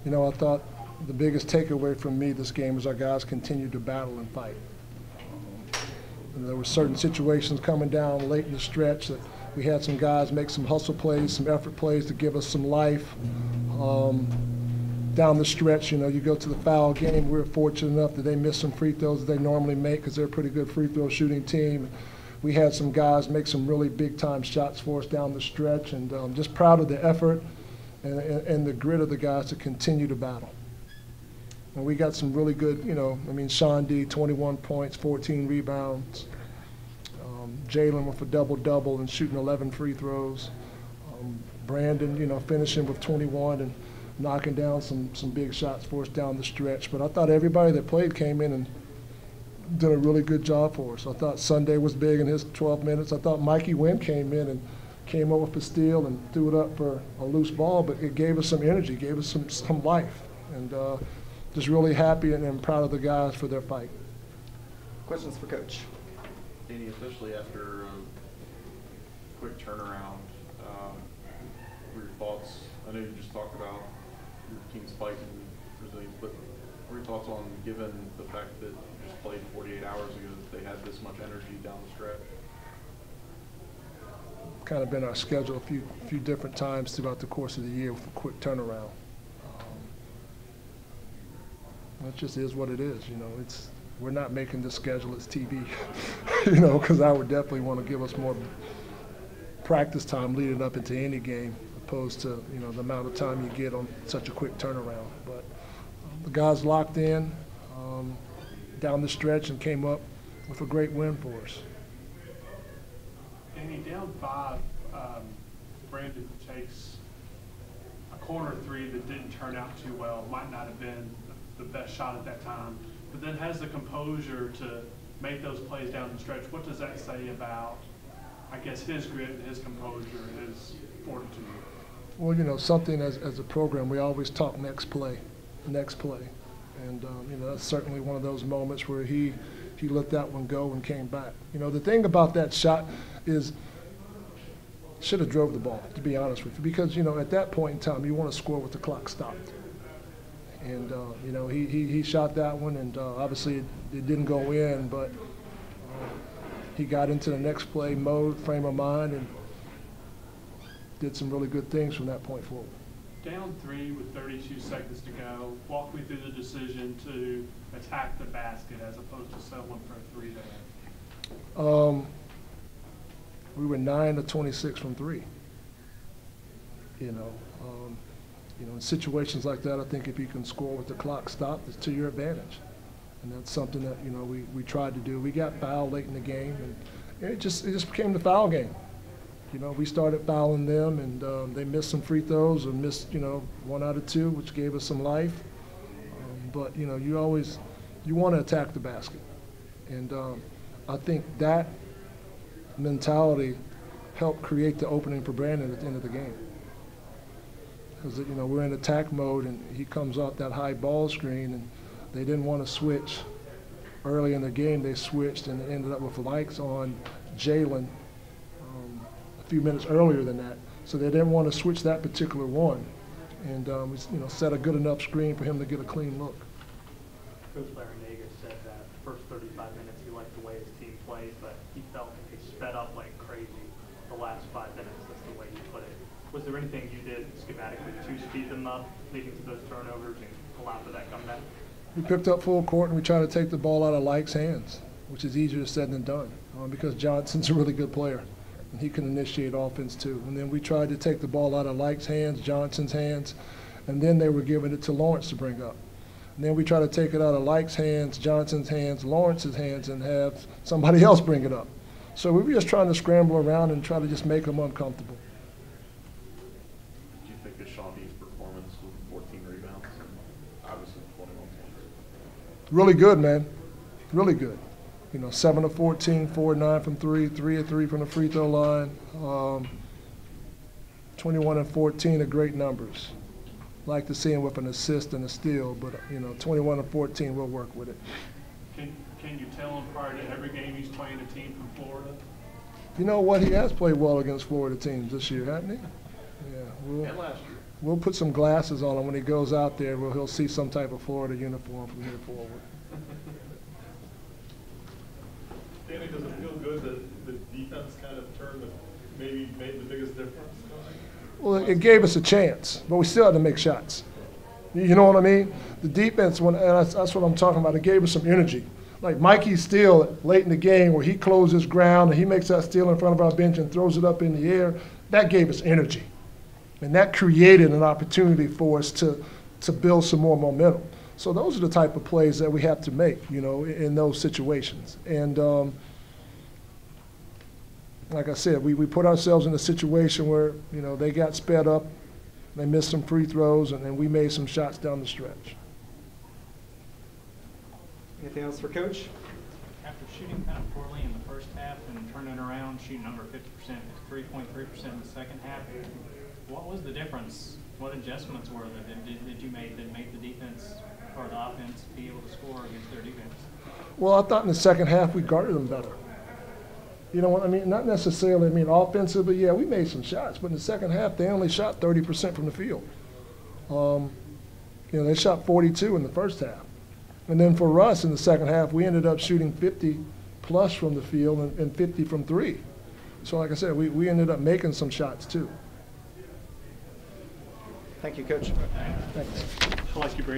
You know, I thought the biggest takeaway from me this game was our guys continued to battle and fight. And there were certain situations coming down late in the stretch that we had some guys make some hustle plays, some effort plays to give us some life. Down the stretch, you know, you go to the foul game, we were fortunate enough that they missed some free throws that they normally make because they're a pretty good free throw shooting team. We had some guys make some really big-time shots for us down the stretch, and just proud of the effort and the grit of the guys to continue to battle. And we got some really good, you know, I mean, Sean D, 21 points, 14 rebounds. Jalen with a double-double and shooting 11 free throws. Brandon, you know, finishing with 21 and knocking down some big shots for us down the stretch. But I thought everybody that played came in and did a really good job for us. I thought Sunday was big in his 12 minutes. I thought Mikey Wynn came in and came up with a steal and threw it up for a loose ball, but it gave us some energy, gave us some life. And just really happy and proud of the guys for their fight. Questions for Coach? Danny, especially after a quick turnaround, what are your thoughts? I know you just talked about your team's fight and resilience, but what are your thoughts on, given the fact that you just played 48 hours ago, that they had this much energy down the stretch? Kind of been our schedule a few different times throughout the course of the year with a quick turnaround. It just is what it is, you know. We're not making this schedule as TV, you know, because I would definitely want to give us more practice time leading up into any game, opposed to, you know, the amount of time you get on such a quick turnaround. But the guys locked in down the stretch and came up with a great win for us. Danny, down 5, Brandon takes a corner 3 that didn't turn out too well, might not have been the best shot at that time, but then has the composure to make those plays down the stretch. What does that say about, I guess, his grit and his composure and his fortitude? Well, you know, something as a program, we always talk next play. And, you know, that's certainly one of those moments where he let that one go and came back. You know, the thing about that shot is should have drove the ball, to be honest with you, because, you know, at that point in time, you want to score with the clock stopped. And, you know, he shot that one, and obviously it didn't go in, but he got into the next play mode, frame of mind, and did some really good things from that point forward. Down 3 with 32 seconds to go, walk me through the decision to attack the basket as opposed to settling for a 3 there. We were 9 of 26 from 3. You know, in situations like that, I think if you can score with the clock stopped, it's to your advantage. And that's something that, you know, we tried to do. We got fouled late in the game, and it just became the foul game. You know, we started fouling them, and they missed some free throws or missed, you know, 1 out of 2, which gave us some life. But, you know, you want to attack the basket. And I think that mentality helped create the opening for Brandon at the end of the game. Because, you know, we're in attack mode, and he comes off that high ball screen, and they didn't want to switch. Early in the game, they switched and ended up with likes on Jalen a few minutes earlier than that. So they didn't want to switch that particular one. And we, you know, set a good enough screen for him to get a clean look. Coach Larry Nagus said that the first 35 minutes he liked the way his team played, but he felt like they sped up like crazy the last 5 minutes. That's the way he put it. Was there anything you did schematically to speed them up, leading to those turnovers and allow for that comeback? We picked up full court, and we tried to take the ball out of Lyke's hands, which is easier said than done, because Johnson's a really good player, and he can initiate offense too. And then we tried to take the ball out of Lyke's hands, Johnson's hands, and then they were giving it to Lawrence to bring up. And then we try to take it out of Lyke's hands, Johnson's hands, Lawrence's hands, and have somebody else bring it up. So we were just trying to scramble around and try to just make them uncomfortable. Do you think of Sean D's performance with 14 rebounds and obviously 21 points? Really good, man. Really good. You know, 7 of 14, 4 of 9 from 3, 3 of 3 from the free throw line. 21 and 14 are great numbers. Like to see him with an assist and a steal, but, you know, 21 and 14, we'll work with it. Can you tell him prior to every game he's playing a team from Florida? You know what? He has played well against Florida teams this year, hasn't he? Yeah. And last year. we'll put some glasses on him when he goes out there where he'll see some type of Florida uniform from here forward. Danny, does it feel good that the defense kind of maybe made the biggest difference? Well, it gave us a chance, but we still had to make shots. You know what I mean? The defense, and that's what I'm talking about, it gave us some energy. Like Mikey's steal late in the game where he closes ground and he makes that steal in front of our bench and throws it up in the air, that gave us energy. And that created an opportunity for us to build some more momentum. So those are the type of plays that we have to make, you know, in those situations. And like I said, we put ourselves in a situation where, you know, they got sped up, they missed some free throws, and then we made some shots down the stretch. Anything else for Coach? After shooting kind of poorly in the first half and turning around, shooting under 50%, 3.3% in the second half, what was the difference? What adjustments were that you made that made the defense or the offense be able to score against their defense? Well, I thought in the second half we guarded them better. You know what I mean? Not necessarily, I mean, offensively, yeah, we made some shots, but in the second half they only shot 30% from the field. You know, they shot 42 in the first half. And then for us in the second half, we ended up shooting 50 plus from the field and 50 from three. So like I said, we ended up making some shots too. Thank you, Coach. Thanks. I like you, Brandon.